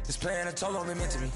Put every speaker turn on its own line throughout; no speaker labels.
This plan a toll on me meant to me.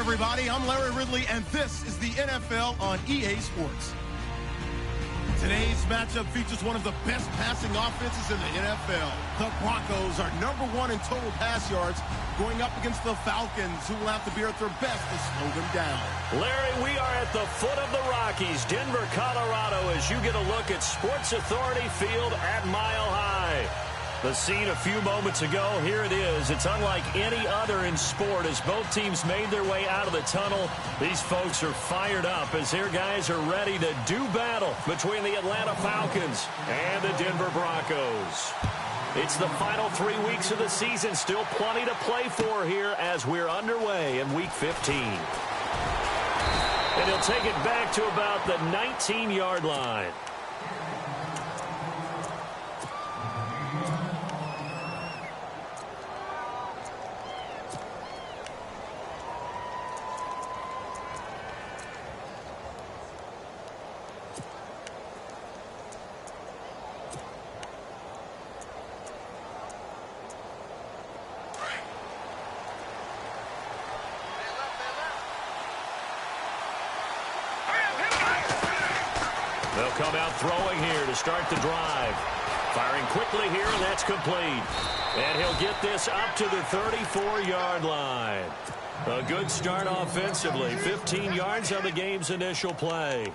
Everybody, I'm Larry Ridley, and this is the NFL on EA Sports. Today's matchup features one of the best passing offenses in the NFL. The Broncos are #1 in total pass yards, going up against the Falcons, who will have to be at their best to slow them down.
Larry, we are at the foot of the Rockies, Denver, Colorado, as you get a look at Sports Authority Field at Mile High. The scene a few moments ago, here it is. It's unlike any other in sport as both teams made their way out of the tunnel. These folks are fired up as their guys are ready to do battle between the Atlanta Falcons and the Denver Broncos. It's the final 3 weeks of the season. Still plenty to play for here as we're underway in Week 15. And he'll take it back to about the 19-yard line. They'll come out throwing here to start the drive. Firing quickly here, and that's complete. And he'll get this up to the 34-yard line. A good start offensively. 15 yards on the game's initial play.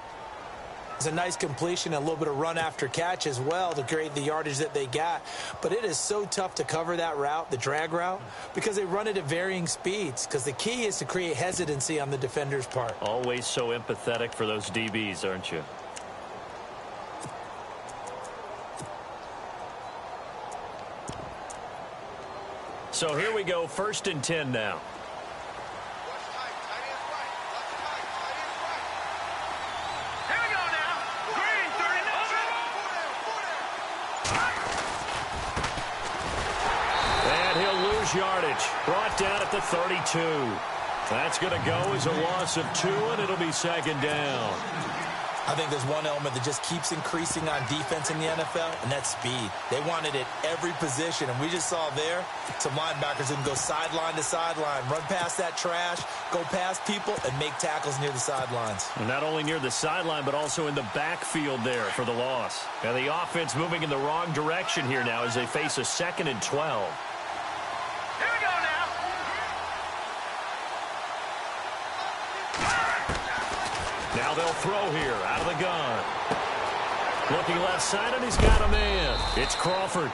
It's a nice completion, a little bit of run after catch as well to create the yardage that they got. But it is so tough to cover that route, the drag route, because they run it at varying speeds. Because the key is to create hesitancy on the defender's part.
Always so empathetic for those DBs, aren't you? So here we go, 1st and 10 now.
Here we go now. Green, 30
And he'll lose yardage. Brought down at the 32. That's going to go as a loss of 2, and it'll be 2nd down.
I think there's one element that just keeps increasing on defense in the NFL, and that's speed. They want it at every position, and we just saw there some linebackers who can go sideline to sideline, run past that trash, go past people, and make tackles near the sidelines.
And not only near the sideline, but also in the backfield there for the loss. And the offense moving in the wrong direction here now as they face a 2nd and 12.
Here we go now.
Now they'll throw here out of the gun. Looking left side, and he's got a man. It's Crawford.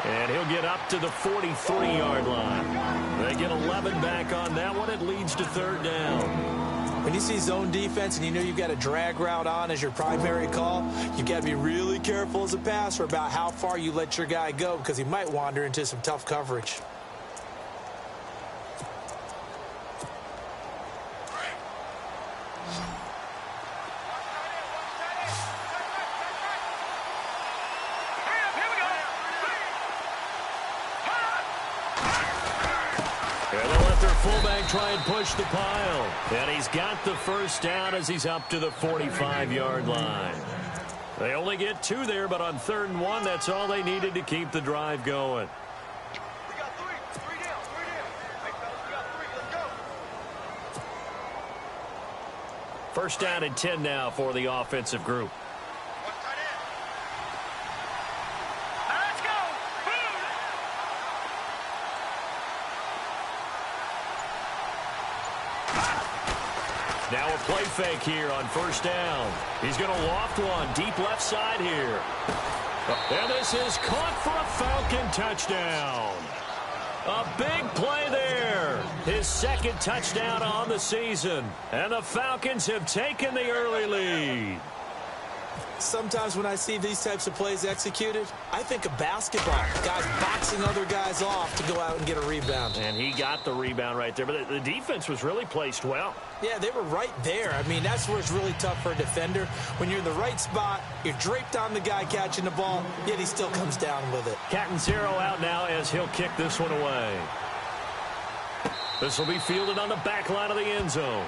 And he'll get up to the 43-yard line. They get 11 back on that one. It leads to 3rd down.
When you see zone defense and you know you've got a drag route on as your primary call, you've got to be really careful as a passer about how far you let your guy go because he might wander into some tough coverage.
Fullback try and push the pile. And he's got the 1st down as he's up to the 45-yard line. They only get 2 there, but on 3rd and 1, that's all they needed to keep the drive going.
We got 3 down. Hey, fellas, we got 3. Let's go.
1st down and 10 now for the offensive group. Now a play fake here on 1st down. He's going to loft one deep left side here. And this is caught for a Falcon touchdown. A big play there. His 2nd touchdown on the season. And the Falcons have taken the early lead.
Sometimes when I see these types of plays executed, I think of basketball. Guys boxing other guys off to go out and get a rebound.
And he got the rebound right there, but the defense was really placed well.
Yeah, they were right there. I mean, that's where it's really tough for a defender. When you're in the right spot, you're draped on the guy catching the ball, yet he still comes down with it.
Catanzaro out now as he'll kick this one away. This will be fielded on the back line of the end zone.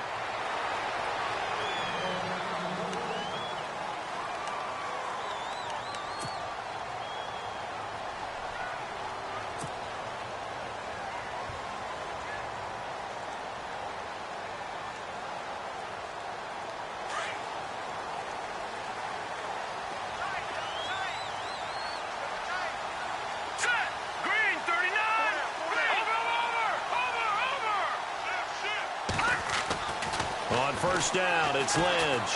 On first down, it's Lynch.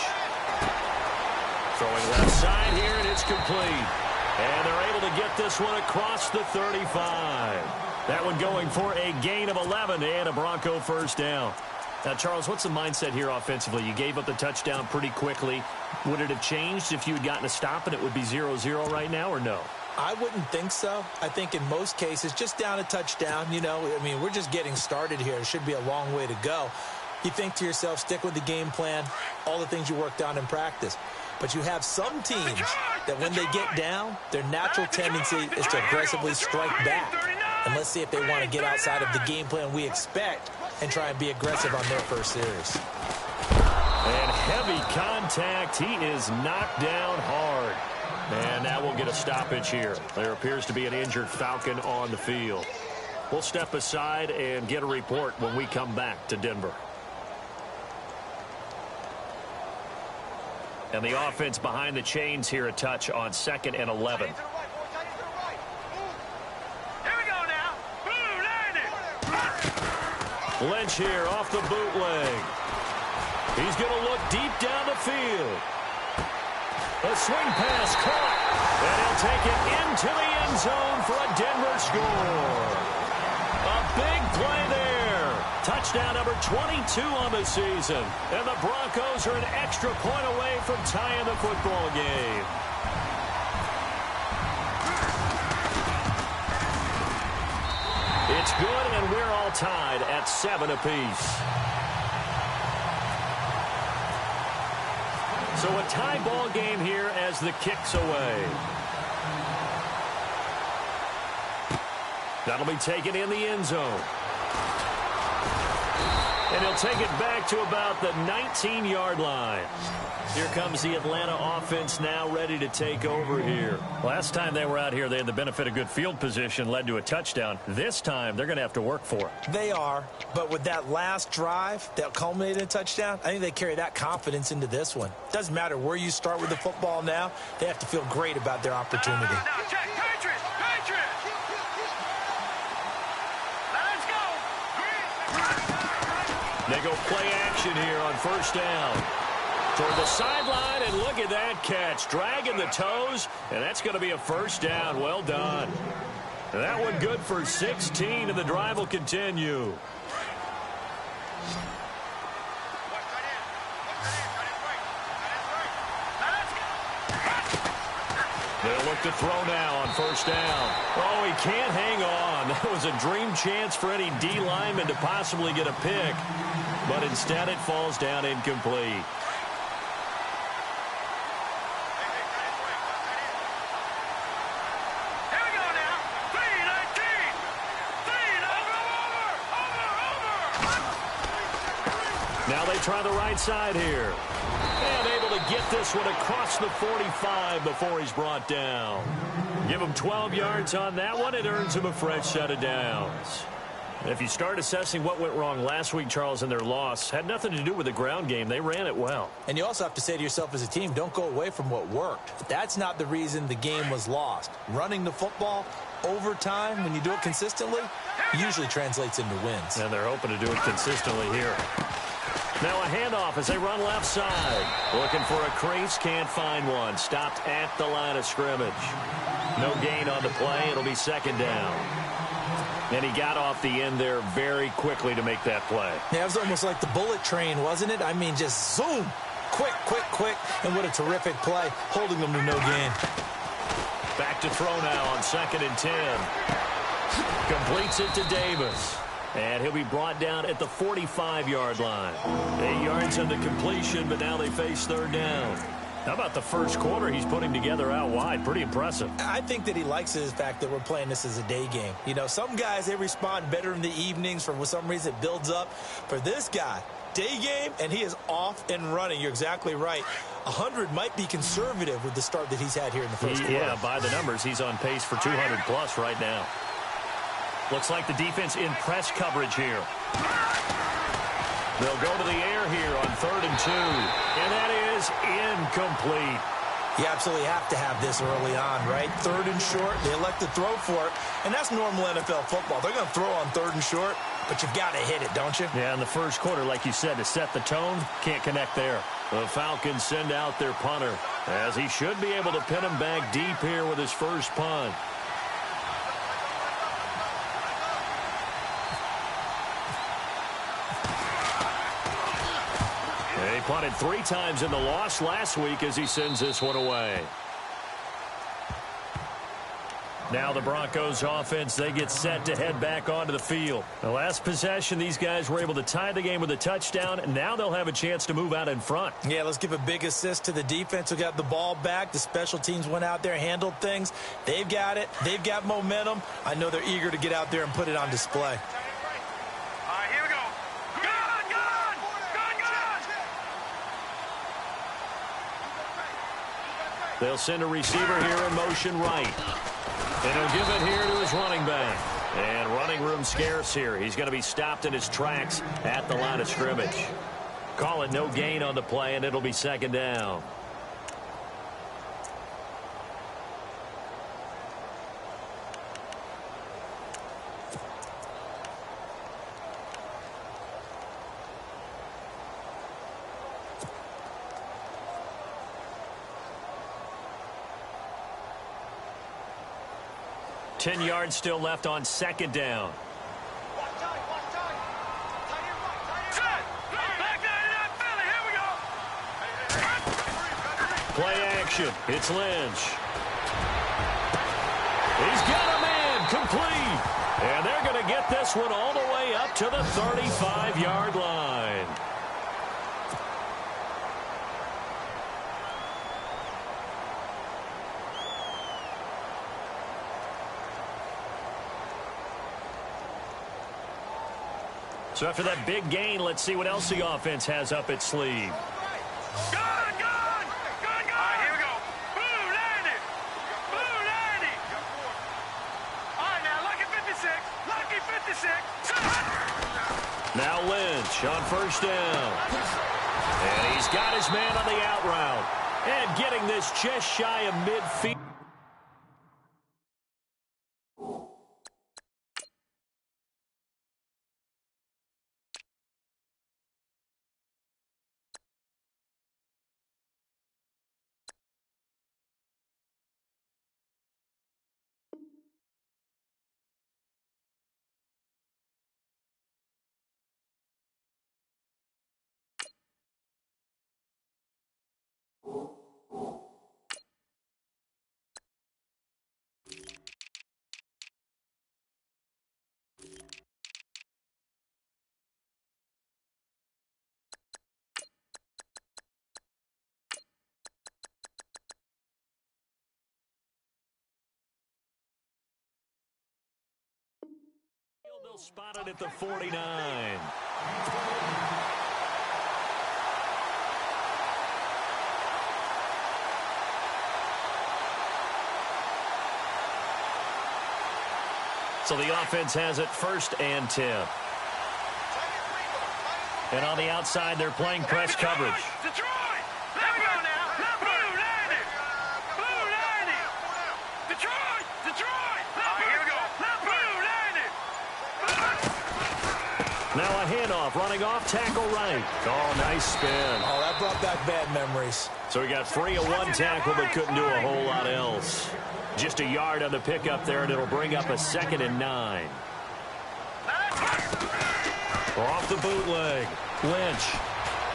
Throwing left side here, and it's complete. And they're able to get this one across the 35. That one going for a gain of 11 and a Bronco first down. Now, Charles, what's the mindset here offensively? You gave up the touchdown pretty quickly. Would it have changed if you had gotten a stop and it would be 0-0 right now, or no?
I wouldn't think so. I think in most cases, just down a touchdown, you know, I mean, we're just getting started here. It should be a long way to go. You think to yourself, stick with the game plan, all the things you worked on in practice. But you have some teams that when they get down, their natural tendency is to aggressively strike back. And let's see if they want to get outside of the game plan we expect and try and be aggressive on their first series.
And heavy contact. He is knocked down hard. And now we'll get a stoppage here. There appears to be an injured Falcon on the field. We'll step aside and get a report when we come back to Denver. And the offense behind the chains here, a touch on 2nd and 11. Lynch here off the bootleg. He's going to look deep down the field. A swing pass caught. And he'll take it into the end zone for a Denver score. A big play there. Touchdown number 22 on the season. And the Broncos are an extra point away from tying the football game. It's good, and we're all tied at 7 apiece. So a tie ball game here as the kick's away. That'll be taken in the end zone. And he'll take it back to about the 19-yard line. Here comes the Atlanta offense now ready to take over here. Last time they were out here, they had the benefit of good field position, led to a touchdown. This time, they're going to have to work for it.
They are, but with that last drive that culminated in a touchdown, I think they carry that confidence into this one. Doesn't matter where you start with the football now, they have to feel great about their opportunity.
Now, check. Patriots! Patriots! Let's go!
They go play action here on first down. Toward the sideline, and look at that catch. Dragging the toes, and that's going to be a first down. Well done. And that one good for 16, and the drive will continue. They'll look to throw now on first down. Oh, he can't hang on. That was a dream chance for any D lineman to possibly get a pick, but instead it falls down incomplete. Now they try the right side here. And able to get this one across the 45 before he's brought down. Give him 12 yards on that one. It earns him a fresh set of downs. And if you start assessing what went wrong last week, Charles, in their loss, had nothing to do with the ground game. They ran it well.
And you also have to say to yourself as a team, don't go away from what worked. That's not the reason the game was lost. Running the football over time, when you do it consistently, usually translates into wins.
And they're hoping to do it consistently here. Now a handoff as they run left side. Looking for a crease, can't find one. Stopped at the line of scrimmage. No gain on the play. It'll be second down. And he got off the end there very quickly to make that play.
Yeah, it was almost like the bullet train, wasn't it? I mean, just zoom. quick, and what a terrific play, holding them to no gain.
Back to throw now on 2nd and 10. Completes it to Davis. And he'll be brought down at the 45-yard line. 8 yards on the completion, but now they face 3rd down. How about the first quarter he's putting together out wide? Pretty impressive.
I think that he likes the fact that we're playing this as a day game. You know, some guys, they respond better in the evenings. For some reason, it builds up. For this guy, day game, and he is off and running. You're exactly right. 100 might be conservative with the start that he's had here in the first quarter.
Yeah, by the numbers, he's on pace for 200-plus right now. Looks like the defense in press coverage here. They'll go to the air here on 3rd and 2. And that is incomplete.
You absolutely have to have this early on, right? 3rd and short, they elect to throw for it. And that's normal NFL football. They're going to throw on 3rd and short, but you've got to hit it, don't you?
Yeah, in the first quarter, like you said, to set the tone, can't connect there. The Falcons send out their punter, as he should be able to pin him back deep here with his first punt. He punted 3 times in the loss last week as he sends this one away. Now the Broncos offense, they get set to head back onto the field. The last possession, these guys were able to tie the game with a touchdown, and now they'll have a chance to move out in front.
Yeah, let's give a big assist to the defense who got the ball back. The special teams went out there, handled things. They've got it. They've got momentum. I know they're eager to get out there and put it on display.
They'll send a receiver here in motion right. And he'll give it here to his running back. And running room scarce here. He's going to be stopped in his tracks at the line of scrimmage. Call it no gain on the play, and it'll be 2nd down. Ten yards still left on 2nd down. Play action. It's Lynch. He's got a man complete. And they're going to get this one all the way up to the 35-yard line. So after that big gain, let's see what else the offense has up its sleeve.
Gun! All right, here we go. Blue, land it. All right, now, lucky 56.
Now Lynch on 1st down. And he's got his man on the out route. And getting this just shy of midfield. They'll spot it at the 49. So the offense has it 1st and 10. And on the outside, they're playing press coverage.
Detroit! Let me go now. Blue, land it. Detroit! All right, here we go. Blue, land it.
Now a handoff, running off, tackle right. Oh, nice spin.
Oh, that brought back bad memories.
So he got free of one tackle, but couldn't do a whole lot else. Just a yard on the pickup there, and it'll bring up a 2nd and 9. Off the bootleg. Lynch.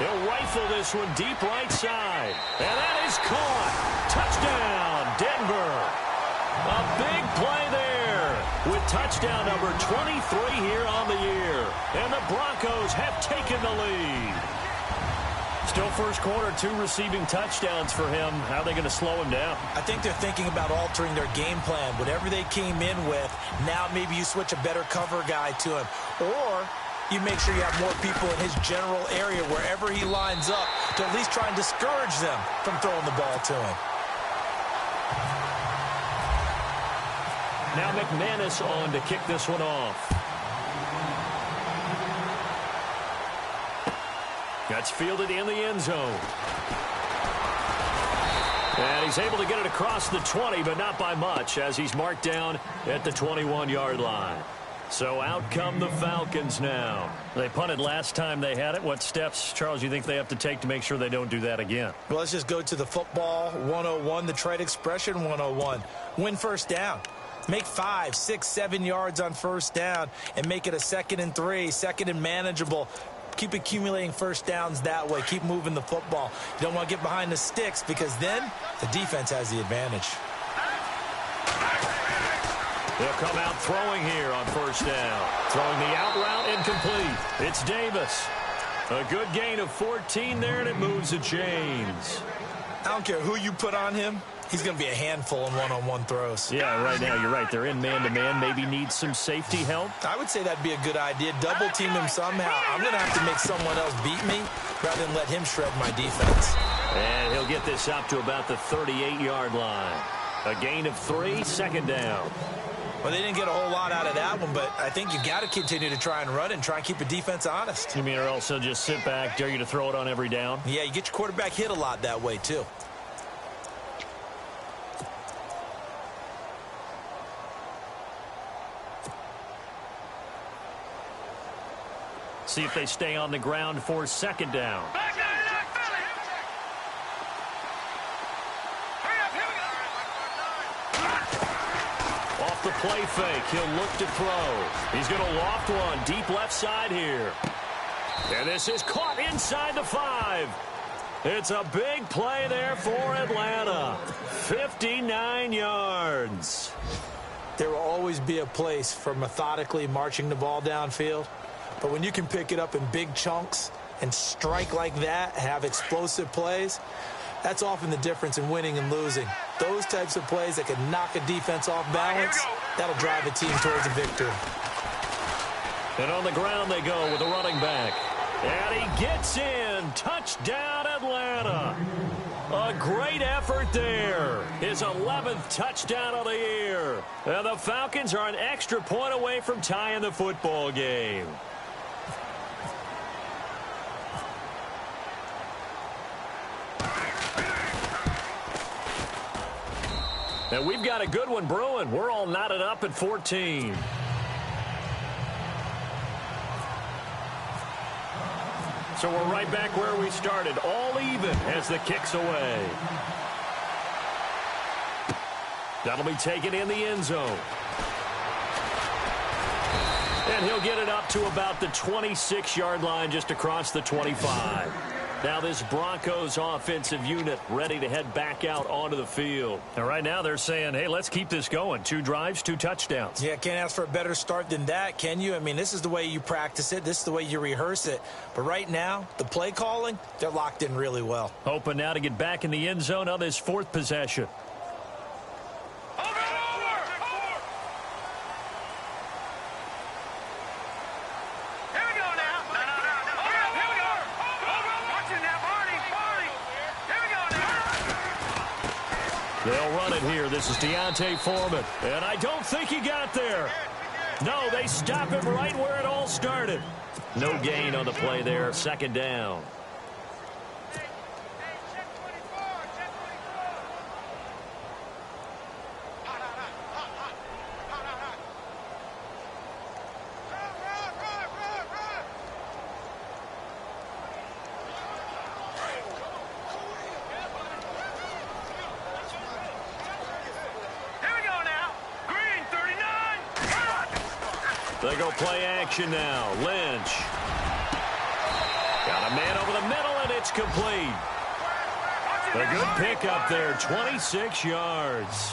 He'll rifle this one deep right side. And that is caught. Touchdown, Denver. A big play there with touchdown number 23 here on the year. And the Broncos have taken the lead. Still first quarter, 2 receiving touchdowns for him. How are they going to slow him down?
I think they're thinking about altering their game plan. Whatever they came in with, now maybe you switch a better cover guy to him. Or you make sure you have more people in his general area wherever he lines up to at least try and discourage them from throwing the ball to him.
Now McManus on to kick this one off. That's fielded in the end zone. And he's able to get it across the 20, but not by much, as he's marked down at the 21-yard line. So out come the Falcons now. They punted last time they had it. What steps, Charles, you think they have to take to make sure they don't do that again?
Well, let's just go to the football 101, the trade expression 101. Win first down. Make 5, 6, 7 yards on first down and make it a 2nd and 3, 2nd and manageable. Keep accumulating first downs that way. Keep moving the football. You don't want to get behind the sticks because then the defense has the advantage.
They'll come out throwing here on first down. Throwing the out route incomplete. It's Davis. A good gain of 14 there, and it moves the chains.
I don't care who you put on him. He's going to be a handful in one-on-one throws.
Yeah, right now, you're right. They're in man-to-man. Maybe needs some safety help.
I would say that'd be a good idea. Double team him somehow. I'm going to have to make someone else beat me rather than let him shred my defense.
And he'll get this up to about the 38-yard line. A gain of 3, 2nd down.
Well, they didn't get a whole lot out of that one, but I think you got to continue to try and run and try and keep the defense honest.
You mean or else he'll just sit back, dare you to throw it on every down?
Yeah, you get your quarterback hit a lot that way, too.
See if they stay on the ground for 2nd down. Off the play fake, he'll look to throw. He's going to loft one deep left side here. And this is caught inside the 5. It's a big play there for Atlanta. 59 yards.
There will always be a place for methodically marching the ball downfield. But when you can pick it up in big chunks and strike like that, have explosive plays, that's often the difference in winning and losing. Those types of plays that can knock a defense off balance, that'll drive a team towards a victory.
And on the ground they go with a running back. And he gets in. Touchdown, Atlanta. A great effort there. His 11th touchdown of the year. And the Falcons are an extra point away from tying the football game. And we've got a good one brewing. We're all knotted up at 14. So we're right back where we started. All even as the kick's away. That'll be taken in the end zone. And he'll get it up to about the 26-yard line just across the 25. Now this Broncos offensive unit ready to head back out onto the field. And right now they're saying, hey, let's keep this going. 2 drives, 2 touchdowns.
Yeah, can't ask for a better start than that, can you? I mean, this is the way you practice it. This is the way you rehearse it. But right now, the play calling, they're locked in really well.
Hoping now to get back in the end zone on this 4th possession. They'll run it here. This is Deontay Foreman. And I don't think he got there. No, they stop him right where it all started. No gain on the play there. 2nd down. They go play action now. Lynch. Got a man over the middle, It's complete. A good pickup there, 26 yards.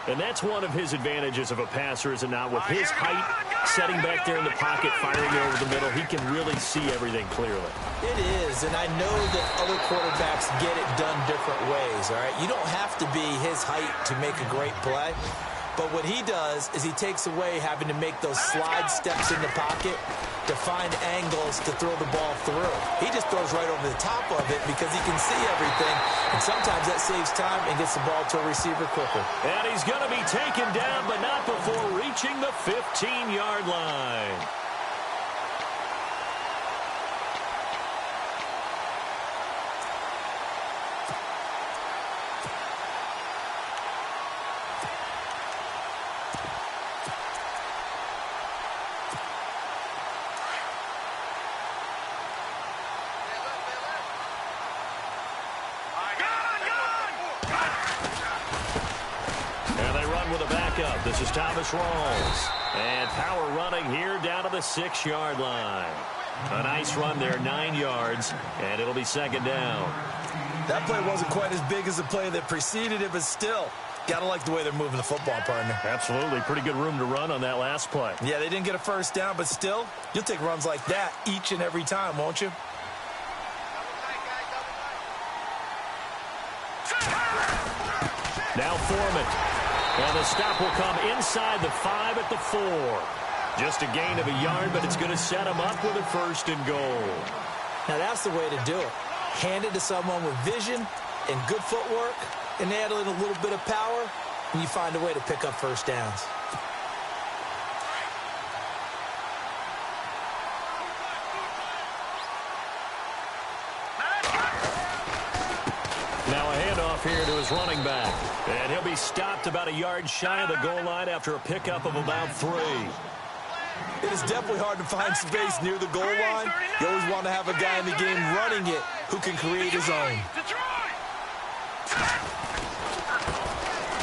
And that's one of his advantages of a passer, is it not? With his height, setting back there in the pocket, firing over the middle, he can really see everything clearly.
It is, and I know that other quarterbacks get it done different ways, all right? You don't have to be his height to make a great play. But what he does is he takes away having to make those slide steps in the pocket to find angles to throw the ball through. He just throws right over the top of it because he can see everything, and sometimes that saves time and gets the ball to a receiver quicker.
And he's going to be taken down, but not before reaching the 15-yard line. This is Thomas Rawls. And power running here down to the 6-yard line. A nice run there, 9 yards, and it'll be second down.
That play wasn't quite as big as the play that preceded it, but still, gotta like the way they're moving the football, partner.
Absolutely. Pretty good room to run on that last play.
Yeah, they didn't get a first down, but still, you'll take runs like that each and every time, won't you?
Now Foreman. And the stop will come inside the 5 at the 4. Just a gain of a yard, but it's going to set him up with a 1st and goal.
Now that's the way to do it. Hand it to someone with vision and good footwork, and add in a little bit of power, and you find a way to pick up first downs.
Now a handoff here to his running back. And he'll be stopped about a yard shy of the goal line after a pickup of about 3.
It is definitely hard to find space near the goal line. You always want to have a guy in the game running it who can create his own.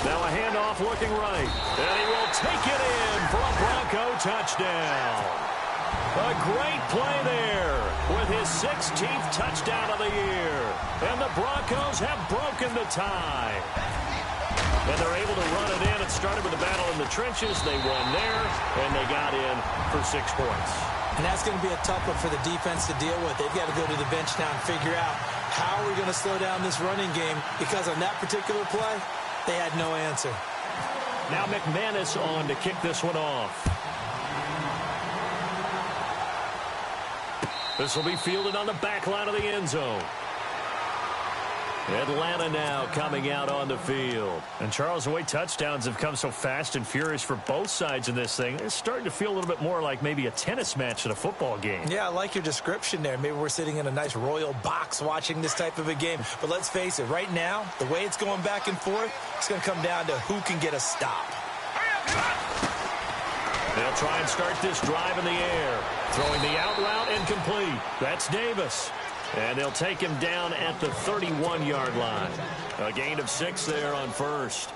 Now a handoff looking right. And he will take it in for a Bronco touchdown. A great play there with his 16th touchdown of the year. And the Broncos have broken the tie. And they're able to run it in. It started with a battle in the trenches. They won there, and they got in for 6 points.
And that's going to be a tough one for the defense to deal with. They've got to go to the bench now and figure out how are we going to slow down this running game, because on that particular play, they had no answer.
Now McManus on to kick this one off. This will be fielded on the back line of the end zone. Atlanta now coming out on the field. And Charles, the way touchdowns have come so fast and furious for both sides in this thing, it's starting to feel a little bit more like maybe a tennis match at a football game. Yeah, I like your description there. Maybe we're sitting in a nice royal box watching this type of a game. But let's face it, right now, the way it's going back and forth, it's going to come down to who can get a stop. They'll try and start this drive in the air. Throwing the out route incomplete. That's Davis. And they'll take him down at the 31-yard line. A gain of 6 there on first.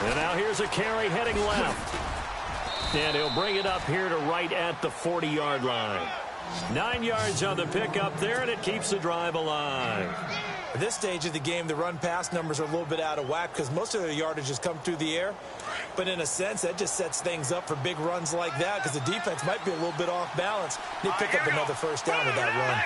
And now here's a carry heading left. And he'll bring it up here to right at the 40-yard line. 9 yards on the pickup there, and it keeps the drive alive.
At this stage of the game, the run-pass numbers are a little bit out of whack because most of their yardage has come through the air. But in a sense, that just sets things up for big runs like that because the defense might be a little bit off balance. They pick up another first down with that run.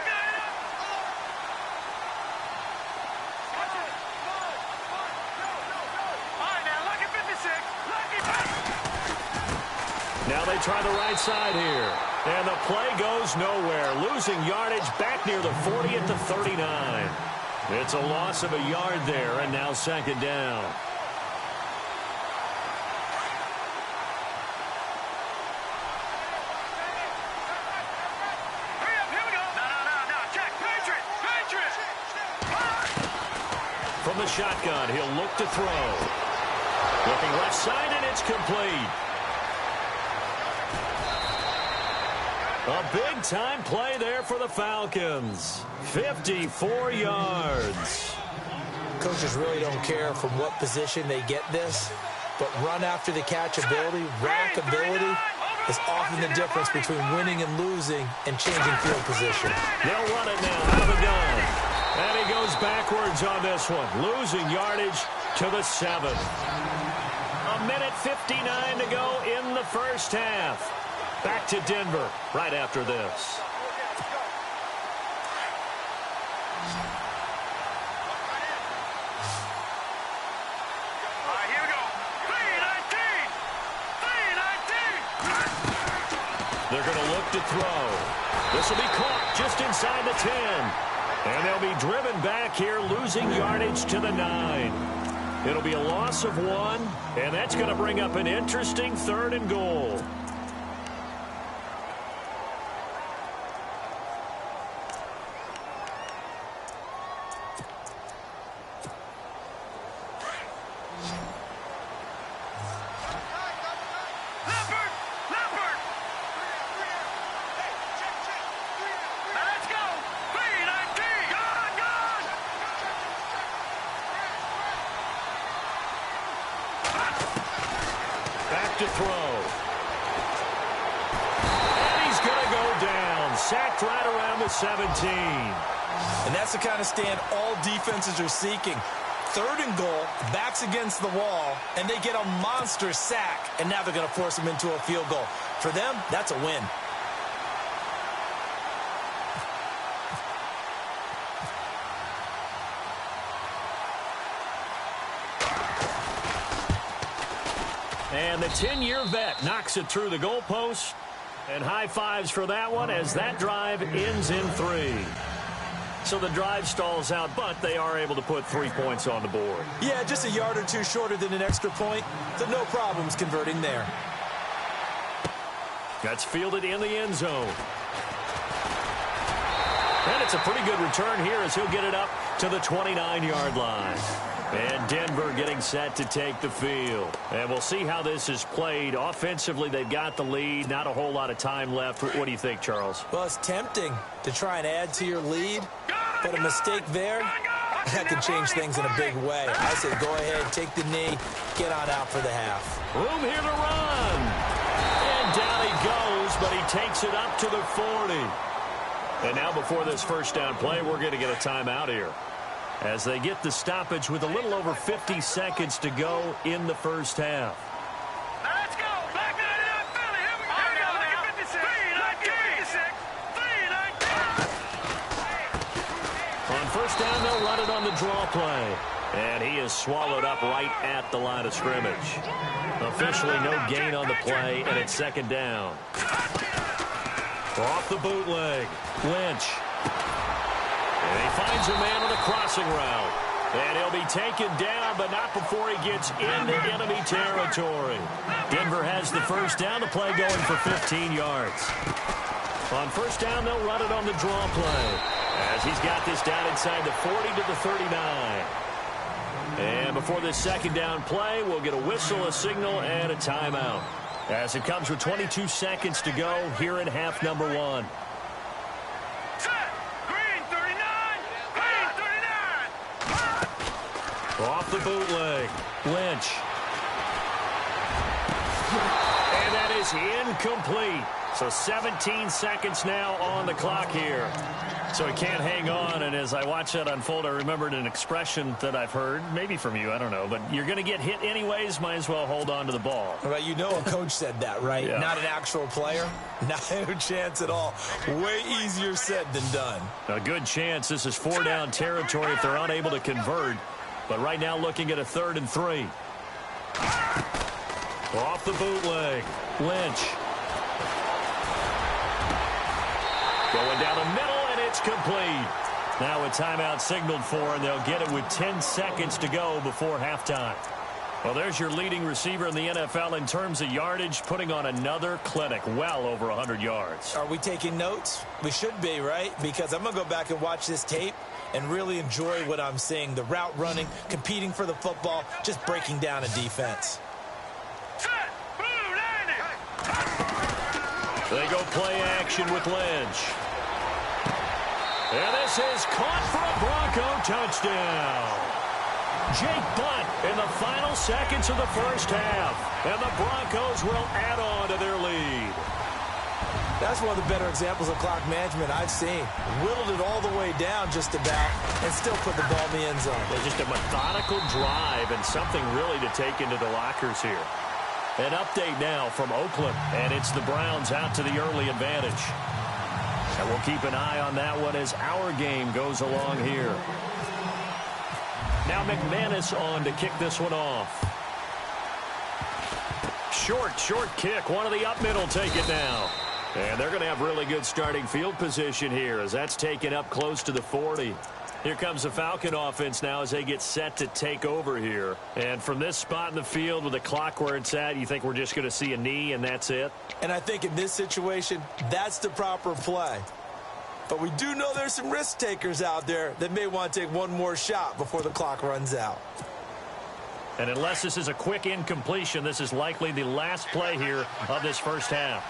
Now they try the right side here. And the play goes nowhere. Losing yardage back near the 40 at the 39. It's a loss of a yard there, and now second down. From the shotgun, he'll look to throw. Looking left side, and it's complete. A big-time play there for the Falcons. 54 yards.
Coaches really don't care from what position they get this, but run after the catch ability, rack ability, is often the difference between winning and losing and changing field position.
They'll run it now out of the gun. And he goes backwards on this one, losing yardage to the 7. A minute 59 to go in the first half. Back to Denver right after this.
Here we go. 3-19.
They're going to look to throw. This will be caught just inside the 10. And they'll be driven back here, losing yardage to the 9. It'll be a loss of 1, and that's going to bring up an interesting 3rd and goal. To throw. And he's going to go down. Sacked right around the 17.
And that's the kind of stand all defenses are seeking. 3rd and goal, backs against the wall, and they get a monster sack. And now they're going to force them into a field goal. For them, that's a win.
And the 10-year vet knocks it through the goalpost. And high fives for that one as that drive ends in 3. So the drive stalls out, but they are able to put 3 points on the board.
Yeah, just a yard or two shorter than an extra point. So no problems converting there.
That's fielded in the end zone. And it's a pretty good return here as he'll get it up to the 29-yard line. And Denver getting set to take the field. And we'll see how this is played. Offensively, they've got the lead. Not a whole lot of time left. What do you think, Charles?
Well, it's tempting to try and add to your lead, but a mistake there, that can change things in a big way. I say go ahead, take the knee, get on out for the half.
Room here to run. And down he goes, but he takes it up to the 40. And now before this first down play, we're going to get a timeout here, as they get the stoppage with a little over 50 seconds to go in the first half.
Let's go. Back to the Philly. Here we go. Look at 56. 3-19.
On first down, they'll run it on the draw play. And he is swallowed up right at the line of scrimmage. Officially no gain on the play, and it's 2nd down. Off the bootleg, Lynch. And he finds a man on the crossing route. And he'll be taken down, but not before he gets into enemy territory. Denver has the first down. The play going for 15 yards. On first down, they'll run it on the draw play, as he's got this down inside the 40 to the 39. And before this 2nd down play, we'll get a whistle, a signal, and a timeout, as it comes with 22 seconds to go here in half number 1. Off the bootleg, Lynch. And that is incomplete. So 17 seconds now on the clock here. So he can't hang on, and as I watch that unfold, I remembered an expression that I've heard, maybe from you, I don't know, but you're going to get hit anyways, might as well hold on to the ball.
Well, you know a coach said that, right?
Yeah.
Not an actual player. No chance at all. Way easier said than done.
A good chance this is 4-down territory if they're unable to convert. But right now looking at a 3rd and 3. Off the bootleg, Lynch. Going down the middle, and it's complete. Now a timeout signaled for, and they'll get it with 10 seconds to go before halftime. Well, there's your leading receiver in the NFL in terms of yardage, putting on another clinic, well over 100 yards.
Are we taking notes? We should be, right? Because I'm going to go back and watch this tape and really enjoy what I'm seeing. The route running, competing for the football, just breaking down a defense.
Set. Blue 90.
They go play action with Lynch. And this is caught for a Bronco touchdown. Jake Butt in the final seconds of the first half. And the Broncos will add on to their lead.
That's one of the better examples of clock management I've seen. Whittled it all the way down just about and still put the ball in the end zone.
It's just a methodical drive and something really to take into the lockers here. An update now from Oakland, and it's the Browns out to the early advantage. And we'll keep an eye on that one as our game goes along here. Now McManus on to kick this one off. Short kick. One of the up middle take it now. And they're going to have really good starting field position here as that's taken up close to the 40. Here comes the Falcon offense now as they get set to take over here. And from this spot in the field with the clock where it's at, you think we're just going to see a knee and that's it?
And I think in this situation, that's the proper play. But we do know there's some risk takers out there that may want to take one more shot before the clock runs out.
And unless this is a quick incompletion, this is likely the last play here of this first half.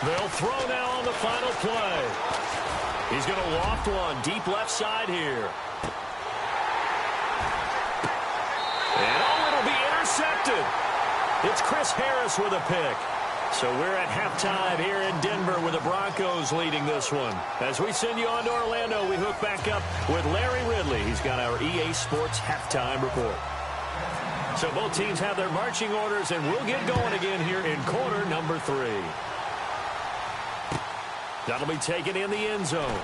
They'll throw now on the final play. He's going to loft one deep left side here. And it'll be intercepted. It's Chris Harris with a pick. So we're at halftime here in Denver with the Broncos leading this one. As we send you on to Orlando, we hook back up with Larry Ridley. He's got our EA Sports halftime report. So both teams have their marching orders, and we'll get going again here in quarter number 3. That'll be taken in the end zone.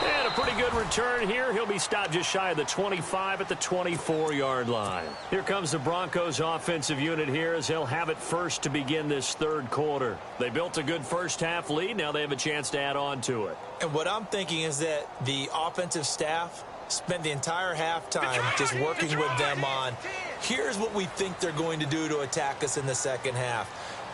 And a pretty good return here. He'll be stopped just shy of the 25 at the 24-yard line. Here comes the Broncos offensive unit here as they'll have it first to begin this third quarter. They built a good first half lead. Now they have a chance to add on to it.
And what I'm thinking is that the offensive staff spent the entire halftime just working with them on, here's what we think they're going to do to attack us in the second half.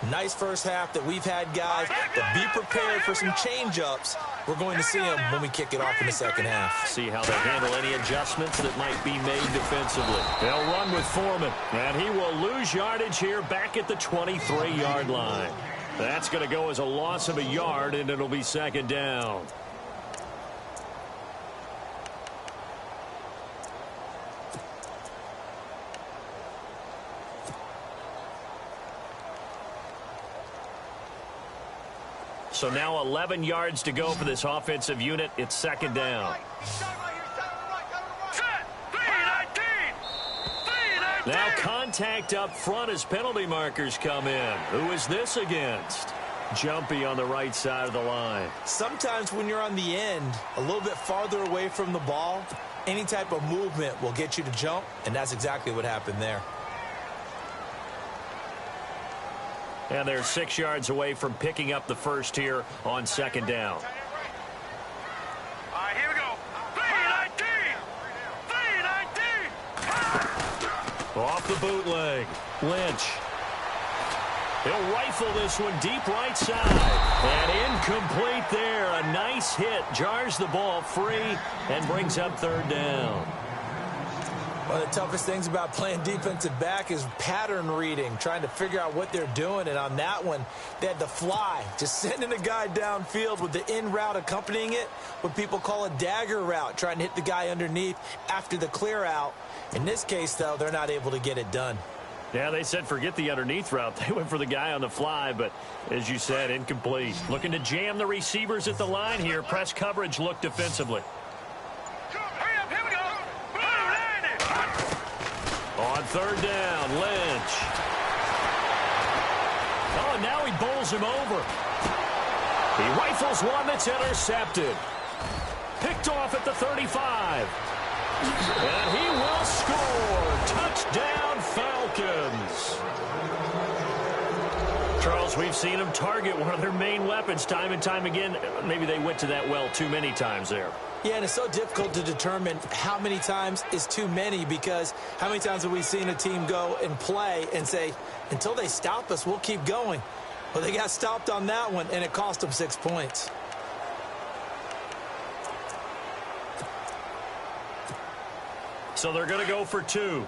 Nice first half that we've had, guys, but be prepared for some change-ups. We're going to see them when we kick it off in the second half.
See how they handle any adjustments that might be made defensively. They'll run with Foreman, and he will lose yardage here back at the 23-yard line. That's going to go as a loss of a yard, and it'll be second down. So now 11 yards to go for this offensive unit. It's second down. Now contact up front as penalty markers come in. Who is this against? Jumpy on the right side of the line.
Sometimes when you're on the end, a little bit farther away from the ball, any type of movement will get you to jump, and that's exactly what happened there.
And they're 6 yards away from picking up the first here on second down.
All right, here we go. 3-19.
Off the bootleg. Lynch. He'll rifle this one deep right side. And incomplete there. A nice hit. Jars the ball free and brings up third down.
One of the toughest things about playing defensive back is pattern reading, trying to figure out what they're doing. And on that one, they had to fly, just sending a guy downfield with the in route accompanying it, what people call a dagger route, trying to hit the guy underneath after the clear out. In this case, though, they're not able to get it done.
Yeah, they said forget the underneath route. They went for the guy on the fly, but as you said, incomplete. Looking to jam the receivers at the line here. Press coverage look defensively. On third down, Lynch. Oh, and now he bowls him over. He rifles one that's intercepted. Picked off at the 35. And he will score. Touchdown, Falcons. Charles, we've seen them target one of their main weapons time and time again. Maybe they went to that well too many times there.
Yeah, and it's so difficult to determine how many times is too many, because how many times have we seen a team go and play and say, until they stop us, we'll keep going. Well, they got stopped on that one, and it cost them 6 points.
So they're going to go for 2.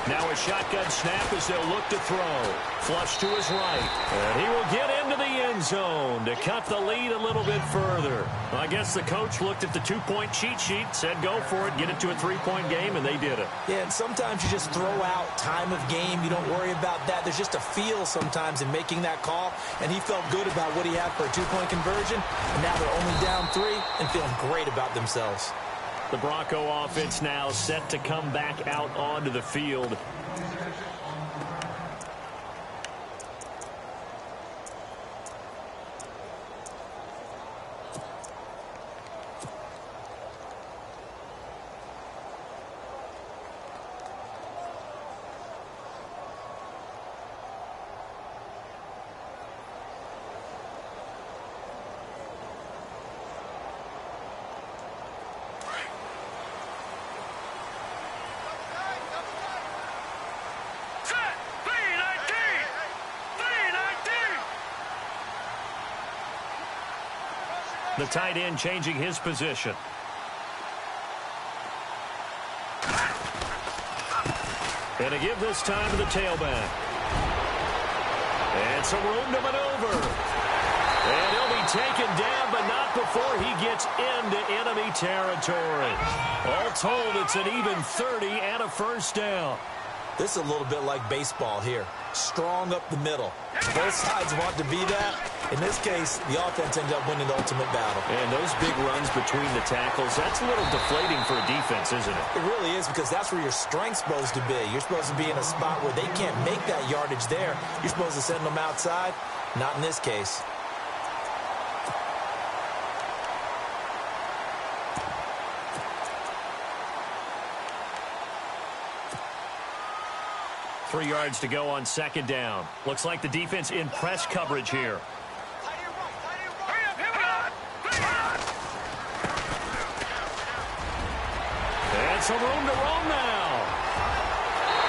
Now a shotgun snap as they'll look to throw. Flush to his right. And he will get into the end zone to cut the lead a little bit further. I guess the coach looked at the 2-point cheat sheet, said go for it, get it to a 3-point game, and they did it.
Yeah, and sometimes you just throw out time of game. You don't worry about that. There's just a feel sometimes in making that call, and he felt good about what he had for a 2-point conversion. And now they're only down 3 and feeling great about themselves.
The Bronco offense now set to come back out onto the field. The tight end changing his position. And to give this time to the tailback. And some room to maneuver. And he'll be taken down, but not before he gets into enemy territory. All told, it's an even 30 and a first down.
This is a little bit like baseball here. Strong up the middle. Both sides want to be that. In this case, the offense ended up winning the ultimate battle.
And those big runs between the tackles, that's a little deflating for a defense, isn't it?
It really is, because that's where your strength's supposed to be. You're supposed to be in a spot where they can't make that yardage there. You're supposed to send them outside. Not in this case.
Three yards to go on second down. Looks like the defense in press coverage here. And some room to roam now.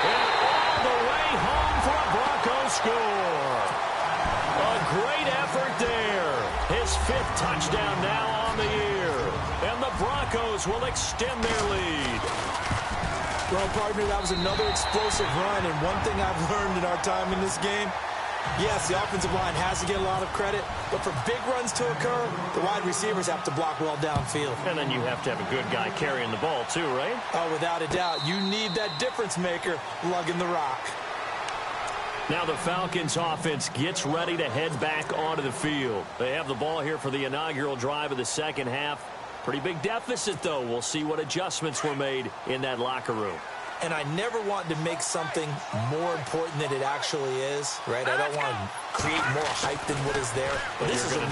And all the way home for a Broncos score. A great effort there. His 5th touchdown now on the year. And the Broncos will extend their lead.
Well, partner, that was another explosive run, and one thing I've learned in our time in this game, yes, the offensive line has to get a lot of credit, but for big runs to occur, the wide receivers have to block well downfield.
And then you have to have a good guy carrying the ball too, right?
Oh, without a doubt. You need that difference maker lugging the rock.
Now the Falcons offense gets ready to head back onto the field. They have the ball here for the inaugural drive of the second half. Pretty big deficit, though. We'll see what adjustments were made in that locker room.
And I never want to make something more important than it actually is, right? I don't want to create more hype than what is there. But this is I'm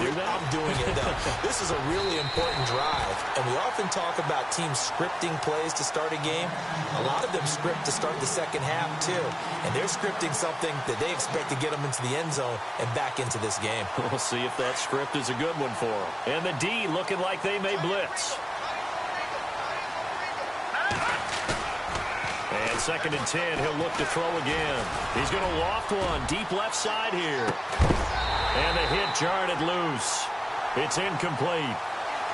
doing it, though. This is a really important drive. And we often talk about teams scripting plays to start a game. A lot of them script to start the second half, too. And they're scripting something that they expect to get them into the end zone and back into this game.
We'll see if that script is a good one for them. And the D looking like they may blitz. And 2nd and 10, he'll look to throw again. He's going to loft one deep left side here. And the hit jarred it loose. It's incomplete.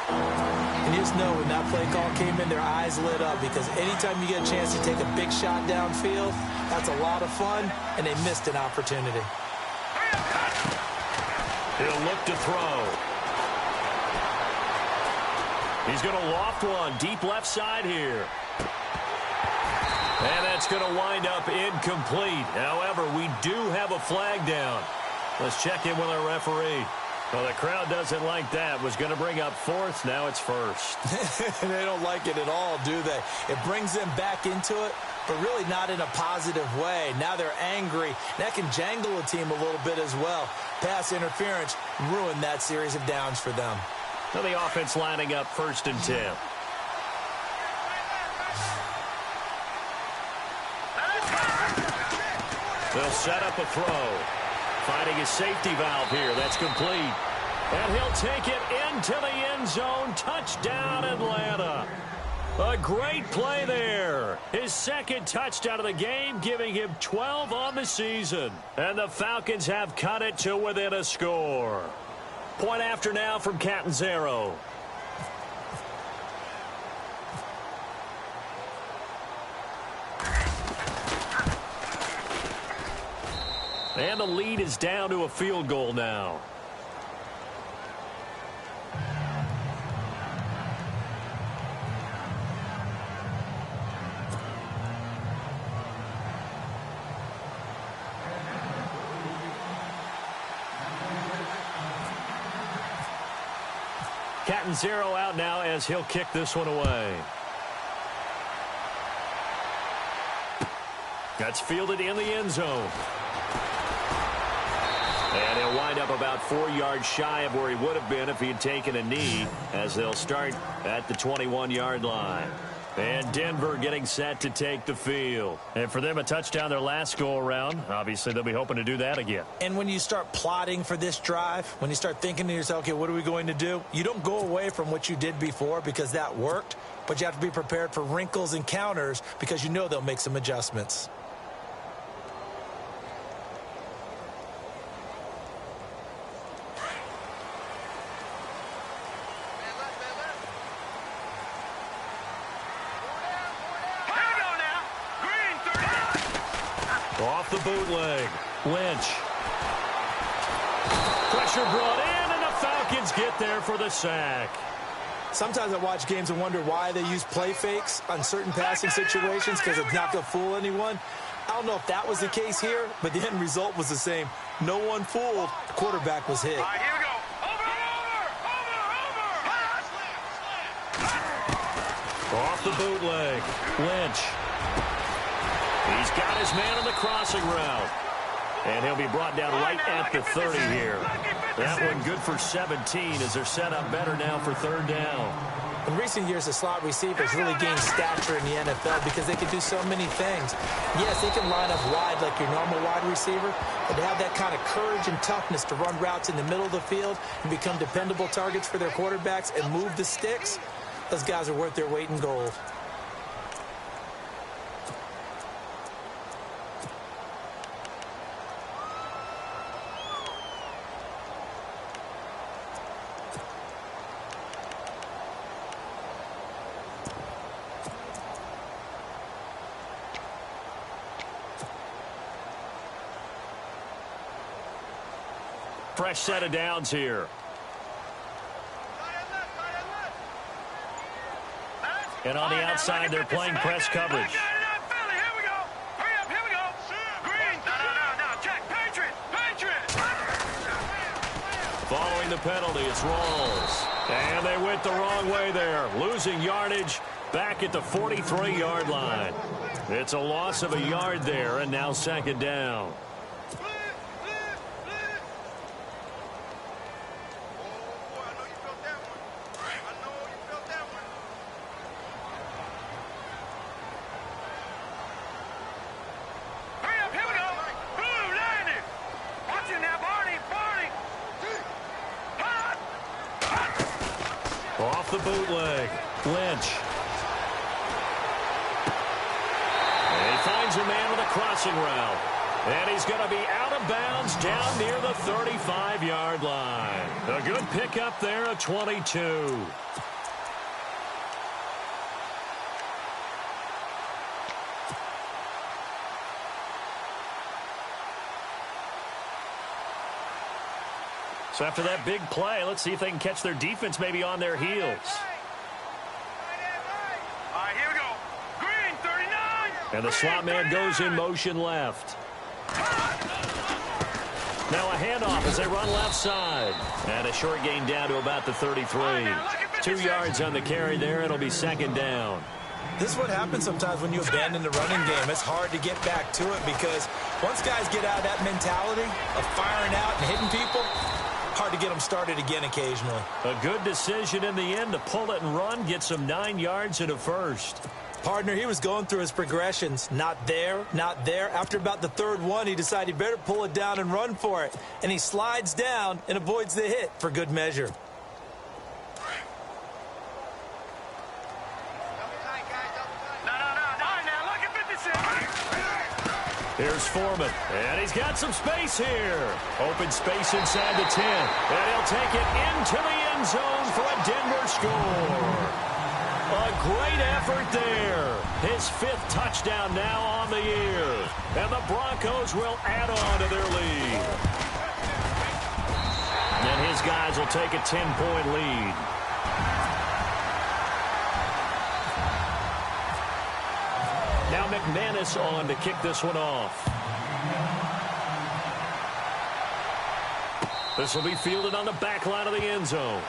And you just know when that play call came in, their eyes lit up, because anytime you get a chance to take a big shot downfield, that's a lot of fun, and they missed an opportunity.
He'll look to throw. He's going to loft one deep left side here. And that's going to wind up incomplete. However, we do have a flag down. Let's check in with our referee. Well, the crowd doesn't like that. Was going to bring up 4th. Now it's 1st.
They don't like it at all, do they? It brings them back into it, but really not in a positive way. Now they're angry. That can jangle a team a little bit as well. Pass interference ruined that series of downs for them.
Now the offense lining up 1st and 10. They'll set up a throw. Finding a safety valve here. That's complete. And he'll take it into the end zone. Touchdown, Atlanta. A great play there. His second touchdown of the game, giving him 12 on the season. And the Falcons have cut it to within a score. Point after now from Catanzaro. And the lead is down to a field goal now. Catanzaro out now as he'll kick this one away. That's fielded in the end zone. And he'll wind up about 4 yards shy of where he would have been if he had taken a knee, as they'll start at the 21-yard line. And Denver getting set to take the field. And for them, a touchdown their last go-around. Obviously, they'll be hoping to do that again.
And when you start plotting for this drive, when you start thinking to yourself, okay, what are we going to do? You don't go away from what you did before because that worked, but you have to be prepared for wrinkles and counters because you know they'll make some adjustments.
Off the bootleg. Lynch. Pressure brought in, and the Falcons get there for the sack.
Sometimes I watch games and wonder why they use play fakes on certain passing situations because it's not going to fool anyone. I don't know if that was the case here, but the end result was the same. No one fooled. The quarterback was hit.
All right, here we go. Over.
Off the bootleg. Lynch. He's got his man on the crossing route. And he'll be brought down right at the 30 here. That one good for 17 as they're set up better now for third down.
In recent years, the slot receivers really gained stature in the NFL because they can do so many things. Yes, they can line up wide like your normal wide receiver, but to have that kind of courage and toughness to run routes in the middle of the field and become dependable targets for their quarterbacks and move the sticks, those guys are worth their weight in gold.
Fresh set of downs here. And on the outside, they're playing press coverage. Following the penalty, it's Rawls. And they went the wrong way there, losing yardage back at the 43-yard line. It's a loss of a yard there, and now second down. Off the bootleg. Lynch. And he finds a man with a crossing route. And he's going to be out of bounds down near the 35-yard line. A good pickup there at 22. So after that big play, let's see if they can catch their defense maybe on their heels.
All right, here we go. Green, 39.
And the slot man goes in motion left. Now a handoff as they run left side. And a short gain down to about the 33. 2 yards on the carry there. It'll be second down.
This is what happens sometimes when you abandon the running game. It's hard to get back to it because once guys get out of that mentality of firing out and hitting people, hard to get them started again occasionally.
A good decision in the end to pull it and run, get some 9 yards and a first.
Partner, he was going through his progressions. Not there, not there. After about the third one, he decided he better pull it down and run for it. And he slides down and avoids the hit for good measure.
Here's Foreman, and he's got some space here. Open space inside the 10, and he'll take it into the end zone for a Denver score. A great effort there. His 5th touchdown now on the year. And the Broncos will add on to their lead. And his guys will take a 10-point lead. Now McManus on to kick this one off. This will be fielded on the back line of the end zone.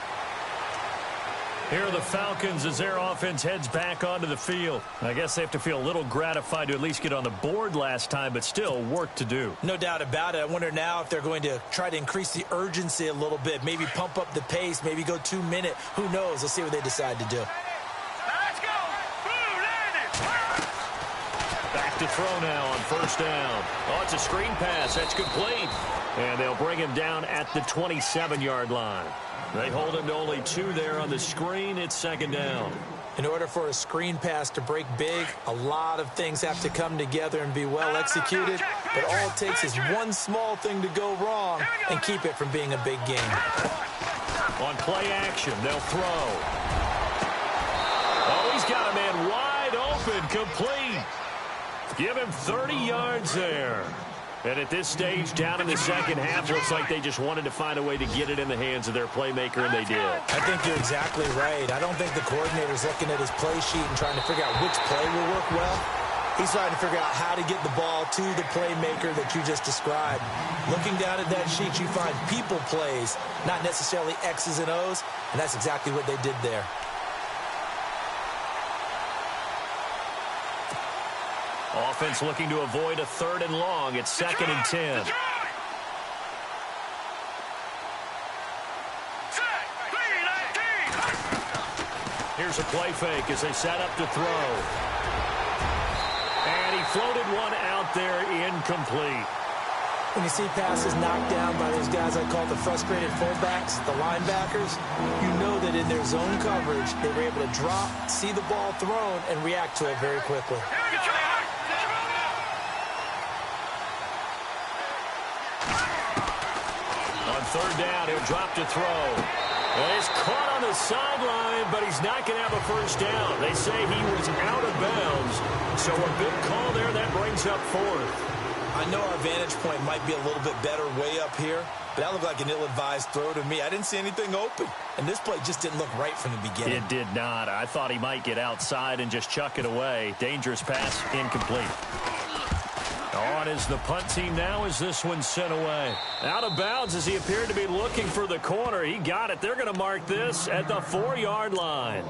Here are the Falcons as their offense heads back onto the field. I guess they have to feel a little gratified to at least get on the board last time, but still work to do.
No doubt about it. I wonder now if they're going to try to increase the urgency a little bit, maybe pump up the pace, maybe go 2-minute. Who knows? Let's see what they decide to do.
Let's go.
Back to throw now on first down. Oh, it's a screen pass. That's complete. And they'll bring him down at the 27-yard line. They hold him to only 2 there on the screen. It's second down.
In order for a screen pass to break big, a lot of things have to come together and be well executed. But all it takes is one small thing to go wrong and keep it from being a big game.
On play action, they'll throw. Oh, he's got a man wide open, complete. Give him 30 yards there. And at this stage, down in the second half, looks like they just wanted to find a way to get it in the hands of their playmaker, and they did.
I think you're exactly right. I don't think the coordinator's looking at his play sheet and trying to figure out which play will work well. He's trying to figure out how to get the ball to the playmaker that you just described. Looking down at that sheet, you find people plays, not necessarily X's and O's, and that's exactly what they did there.
Offense looking to avoid a 3rd and long. It's 2nd and 10. Here's a play fake as they set up to throw. And he floated one out there, incomplete.
When you see passes knocked down by those guys I call the frustrated fullbacks, the linebackers, you know that in their zone coverage, they were able to drop, see the ball thrown, and react to it very quickly.
On 3rd down, he'll drop to throw. And he's caught on the sideline, but he's not going to have a first down. They say he was out of bounds. So a big call there. That brings up 4th.
I know our vantage point might be a little bit better way up here, but that looked like an ill-advised throw to me. I didn't see anything open, and this play just didn't look right from the beginning.
It did not. I thought he might get outside and just chuck it away. Dangerous pass, incomplete. On is the punt team now as this one's sent away. Out of bounds as he appeared to be looking for the corner. He got it. They're going to mark this at the 4-yard line.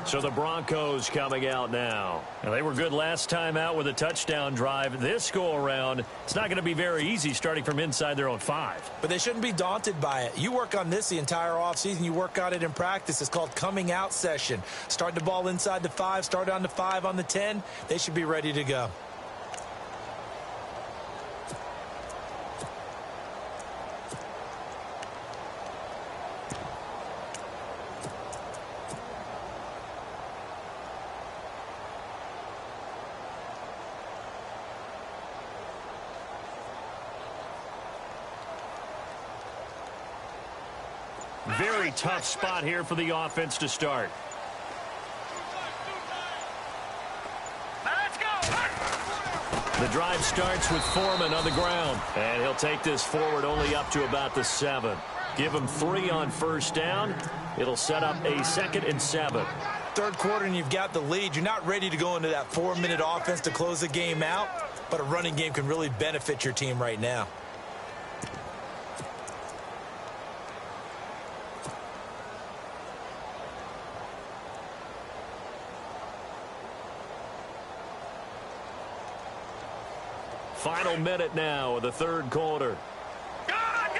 So the Broncos coming out now. And they were good last time out with a touchdown drive. This go-around, it's not going to be very easy starting from inside their own 5.
But they shouldn't be daunted by it. You work on this the entire offseason. You work on it in practice. It's called coming out session. Start the ball inside the 5, start on the 5 on the 10. They should be ready to go.
Very tough spot here for the offense to start.
Let's go.
The drive starts with Foreman on the ground. And he'll take this forward only up to about the 7. Give him 3 on first down. It'll set up a 2nd and 7.
3rd quarter and you've got the lead. You're not ready to go into that 4-minute offense to close the game out, but a running game can really benefit your team right now.
Final minute now of the 3rd quarter.
Good. Back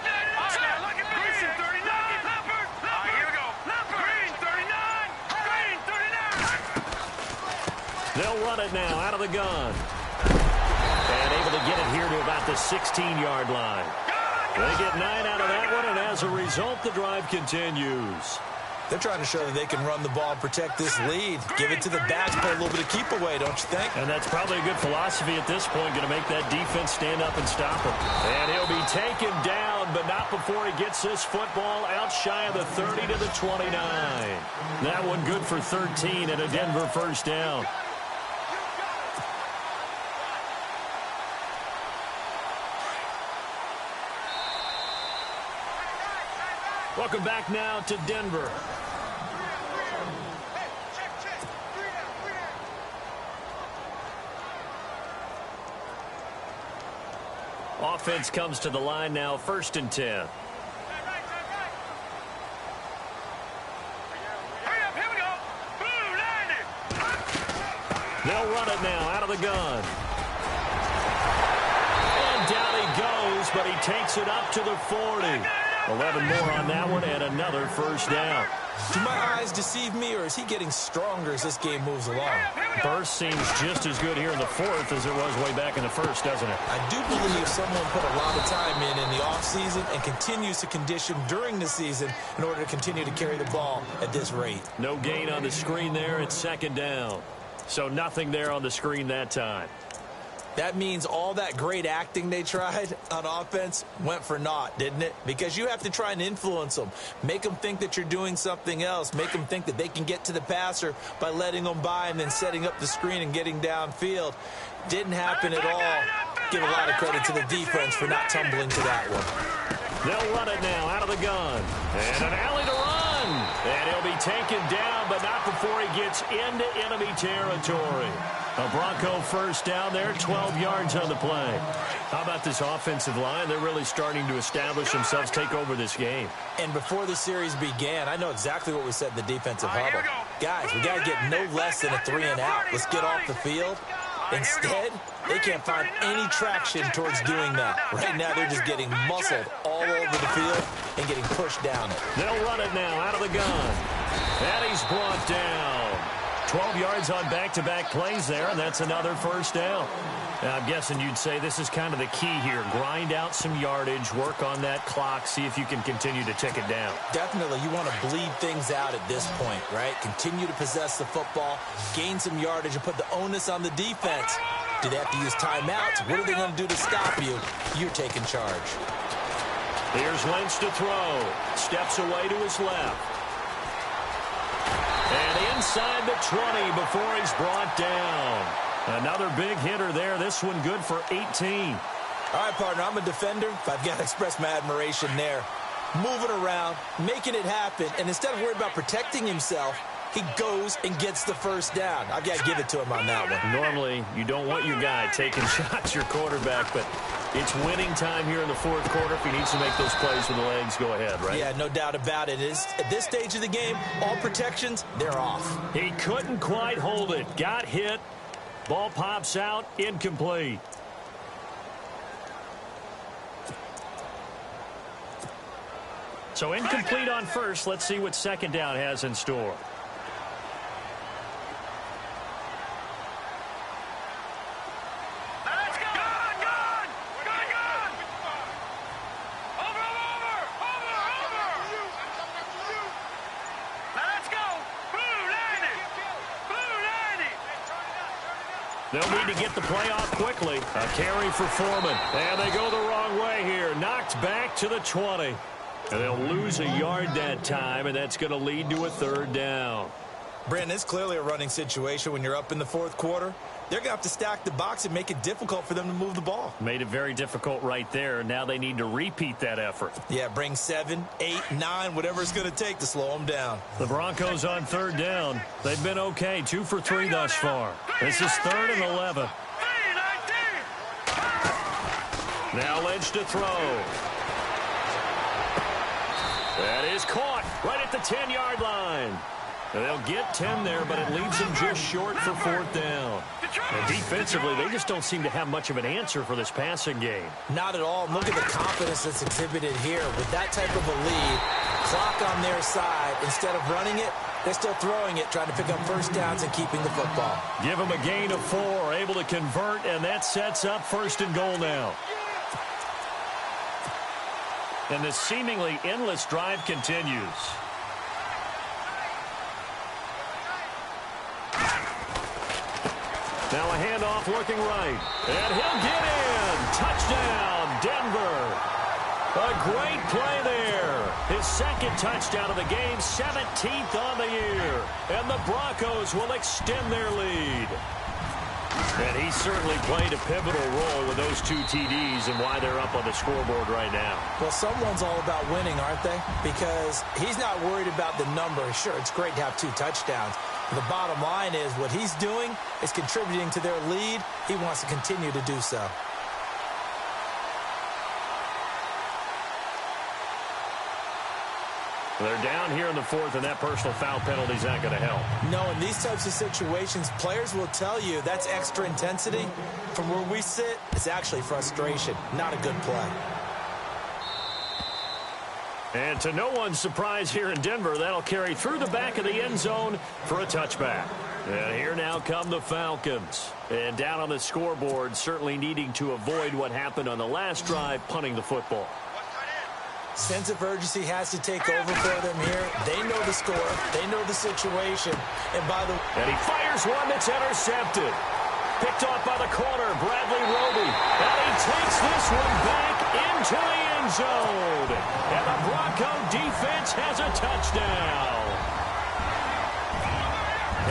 there. Looking for Green 39. Leopard. Here we go. Leopard. Green 39. Green 39.
They'll run it now out of the gun. And able to get it here to about the 16-yard line. They get 9 out of that one, and as a result, the drive continues.
They're trying to show that they can run the ball and protect this lead. Give it to the backs, play a little bit of keep away, don't you think?
And that's probably a good philosophy at this point, going to make that defense stand up and stop him. And he'll be taken down, but not before he gets this football out shy of the 30 to the 29. That one good for 13 and a Denver first down. Welcome back now to Denver. Offense comes to the line now, 1st and 10.
Hurry up, here we go. Blue 90.
They'll run it now out of the gun. And down he goes, but he takes it up to the 40. 11 more on that one and another first down.
Do my eyes deceive me, or is he getting stronger as this game moves along?
Burst seems just as good here in the 4th as it was way back in the 1st, doesn't it?
I do believe someone put a lot of time in the offseason and continues to condition during the season in order to continue to carry the ball at this rate.
No gain on the screen there. It's 2nd down. So nothing there on the screen that time.
That means all that great acting they tried on offense went for naught, didn't it? Because you have to try and influence them. Make them think that you're doing something else. Make them think that they can get to the passer by letting them by and then setting up the screen and getting downfield. Didn't happen at all. Give a lot of credit to the defense for not tumbling to that one.
They'll run it now out of the gun. And an alley to run. And he'll be taken down, but not before he gets into enemy territory. A Bronco first down there, 12 yards on the play. How about this offensive line? They're really starting to establish themselves, take over this game.
And before the series began, I know exactly what we said in the defensive huddle. Guys, we got to get no less than a 3-and-out. Let's get off the field. Instead, they can't find any traction towards doing that. Right now, they're just getting muscled all over the field and getting pushed down it.
They'll run it now out of the gun. And he's brought down. 12 yards on back-to-back plays there, and that's another first down. Now, I'm guessing you'd say this is kind of the key here. Grind out some yardage, work on that clock, see if you can continue to tick it down.
Definitely. You want to bleed things out at this point, right? Continue to possess the football, gain some yardage, and put the onus on the defense. Do they have to use timeouts? What are they going to do to stop you? You're taking charge.
Here's Lynch to throw. Steps away to his left. And inside the 20 before he's brought down. Another big hitter there. This one good for 18.
All right, partner, I'm a defender. I've got to express my admiration there. Moving around, making it happen, and instead of worrying about protecting himself, he goes and gets the first down. I've got to give it to him on that one.
Normally, you don't want your guy taking shots, your quarterback, but it's winning time here in the 4th quarter. If he needs to make those plays with the legs, go ahead, right?
Yeah, no doubt about it. At this stage of the game, all protections, they're off.
He couldn't quite hold it. Got hit. Ball pops out. Incomplete. So incomplete on first. Let's see what 2nd down has in store. They'll need to get the play off quickly. A carry for Foreman. And they go the wrong way here. Knocked back to the 20. And they'll lose a yard that time, and that's going to lead to a 3rd down.
Brandon, it's clearly a running situation when you're up in the 4th quarter. They're going to have to stack the box and make it difficult for them to move the ball.
Made it very difficult right there. Now they need to repeat that effort.
Yeah, bring 7, 8, 9, whatever it's going to take to slow them down.
The Broncos on 3rd down. They've been okay. 2 for 3 thus far. This is 3rd and 11. Now Lynch to throw. That is caught right at the 10-yard line. They'll get 10 there, but it leaves them just short for 4th down. And defensively, they just don't seem to have much of an answer for this passing game.
Not at all. Look at the confidence that's exhibited here. With that type of a lead, clock on their side, instead of running it, they're still throwing it, trying to pick up first downs and keeping the football.
Give them a gain of 4, able to convert, and that sets up 1st and goal now. And this seemingly endless drive continues. Now a handoff looking right. And he'll get in. Touchdown, Denver. A great play there. His second touchdown of the game, 17th on the year. And the Broncos will extend their lead. And he certainly played a pivotal role with those 2 TDs and why they're up on the scoreboard right now.
Well, someone's all about winning, aren't they? Because he's not worried about the number. Sure, it's great to have 2 touchdowns. But the bottom line is what he's doing is contributing to their lead. He wants to continue to do so.
They're down here in the 4th, and that personal foul penalty is not going to help.
No, in these types of situations, players will tell you that's extra intensity. From where we sit, it's actually frustration, not a good play.
And to no one's surprise here in Denver, that'll carry through the back of the end zone for a touchback. And here now come the Falcons. And down on the scoreboard, certainly needing to avoid what happened on the last drive, punting the football.
Sense of urgency has to take over for them here. They know the score. They know the situation. And
he fires one that's intercepted. Picked off by the corner, Bradley Roby. And he takes this one back into the end zone. And the Bronco defense has a touchdown.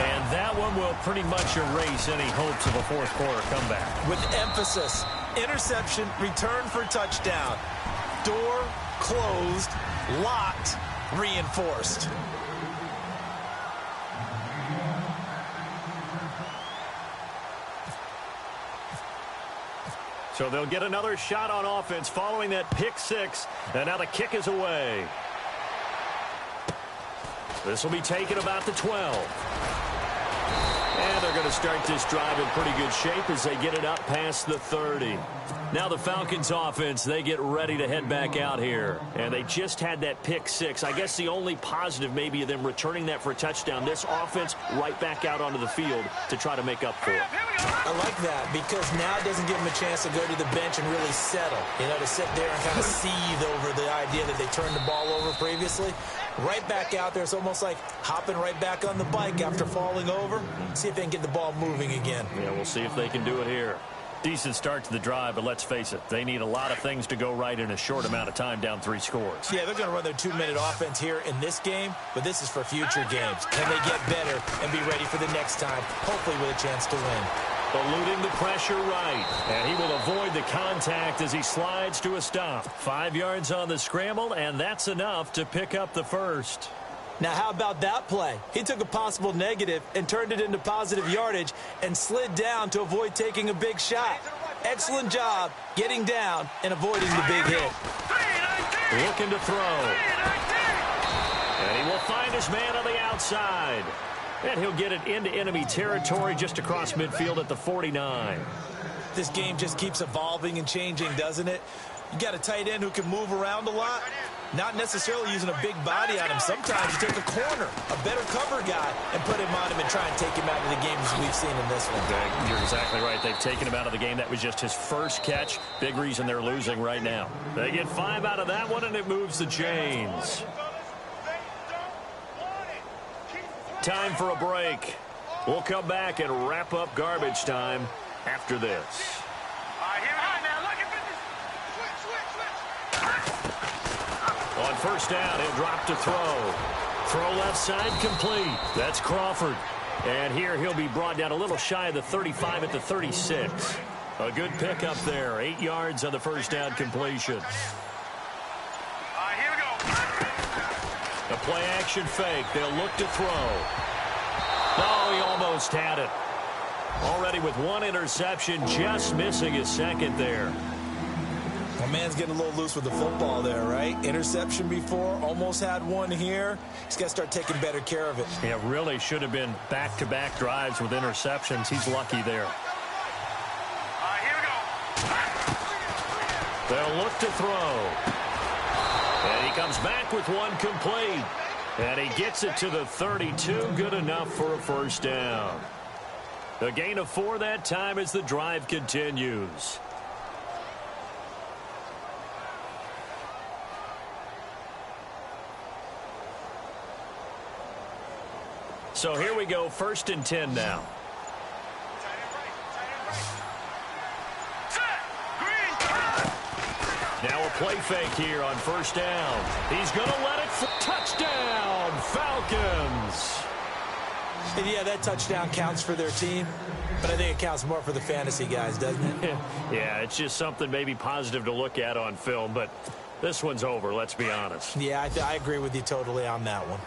And that one will pretty much erase any hopes of a fourth quarter comeback.
With emphasis, interception, return for touchdown. Door closed, locked, reinforced.
So they'll get another shot on offense following that pick 6. And now the kick is away. This will be taken about the 12. And they're going to start this drive in pretty good shape as they get it up past the 30. Now the Falcons offense, they get ready to head back out here. And they just had that pick 6. I guess the only positive maybe of them returning that for a touchdown. This offense right back out onto the field to try to make up for it.
I like that because now it doesn't give them a chance to go to the bench and really settle. You know, to sit there and kind of seethe over the idea that they turned the ball over previously. Right back out there. It's almost like hopping right back on the bike after falling over. See if they can get the ball moving again.
Yeah, we'll see if they can do it here. Decent start to the drive, but let's face it, they need a lot of things to go right in a short amount of time, down 3 scores.
Yeah, they're going to run their 2-minute offense here in this game, but this is for future games. Can they get better and be ready for the next time, hopefully with a chance to win?
Eluding the pressure right, and he will avoid the contact as he slides to a stop. 5 yards on the scramble, and that's enough to pick up the first.
Now, how about that play? He took a possible negative and turned it into positive yardage and slid down to avoid taking a big shot. Excellent job getting down and avoiding the big hit.
Looking to throw. And he will find his man on the outside. And he'll get it into enemy territory just across midfield at the 49.
This game just keeps evolving and changing, doesn't it? You got a tight end who can move around a lot. Not necessarily using a big body on him. Sometimes you take a corner, a better cover guy, and put him on him and try and take him out of the game as we've seen in this one.
You're exactly right. They've taken him out of the game. That was just his first catch. Big reason they're losing right now. They get 5 out of that one, and it moves the chains. Time for a break. We'll come back and wrap up garbage time after this. On first down, he'll drop to throw. Throw left side complete. That's Crawford. And here he'll be brought down a little shy of the 35 at the 36. A good pickup there. 8 yards on the first down completion.
Here we go.
A play action fake. They'll look to throw. Oh, he almost had it. Already with 1 interception, just missing his second there.
My man's getting a little loose with the football there, right? Interception before, almost had one here. He's got to start taking better care of it.
Yeah, really should have been back-to-back drives with interceptions. He's lucky there.
Here we go.
They'll look to throw. And he comes back with 1 complete. And he gets it to the 32. Good enough for a first down. A gain of 4 that time as the drive continues. So here we go, 1st and 10 now. play fake here on first down. He's going to let it touchdown, Falcons.
And yeah, that touchdown counts for their team, but I think it counts more for the fantasy guys, doesn't it?
Yeah, it's just something maybe positive to look at on film, but this one's over, let's be honest.
Yeah, I agree with you totally on that one.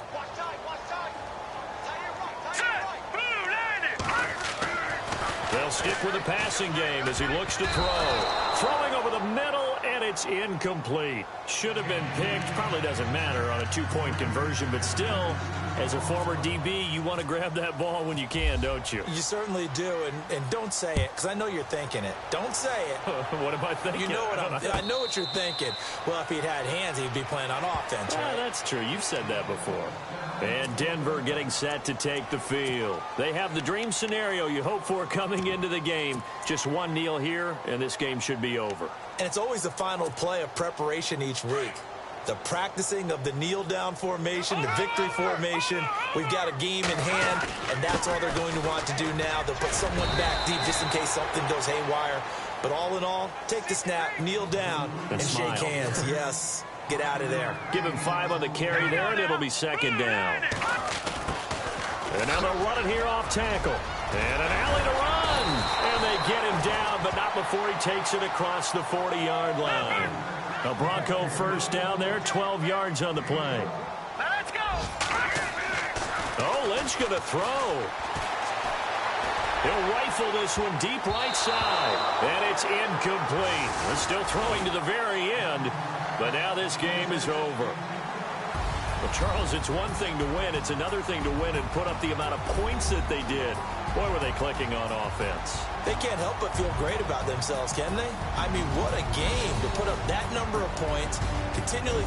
They'll stick with the passing game as he looks to throw. Throwing over the middle, and it's incomplete. Should have been picked. Probably doesn't matter on a two-point conversion, but still, as a former DB, you want to grab that ball when you can, don't you?
You certainly do, and don't say it, because I know you're thinking it. Don't say it.
What am I thinking?
You know what I know what you're thinking. Well, if he'd had hands, he'd be playing on offense, right?
Yeah, that's true. You've said that before. And Denver getting set to take the field. They have the dream scenario you hope for coming into the game. Just one kneel here, and this game should be over.
And it's always the final play of preparation each week. The practicing of the kneel-down formation, the victory formation. We've got a game in hand, and that's all they're going to want to do now. They'll put someone back deep just in case something goes haywire. But all in all, take the snap, kneel down, and shake hands. Yes. Get out of there.
Give him 5 on the carry there, and it'll be second down. And now they'll run it here off tackle. And an alley to run. And they get him down, but not before he takes it across the 40-yard line. A Bronco first down there, 12 yards on the play.
Let's go.
Oh, Lynch going to throw. He'll rifle this one deep right side. And it's incomplete. We're still throwing to the very end. But now this game is over. Well, Charles, it's one thing to win. It's another thing to win and put up the amount of points that they did. Boy, were they clicking on offense.
They can't help but feel great about themselves, can they? I mean, what a game to put up that number of points, continually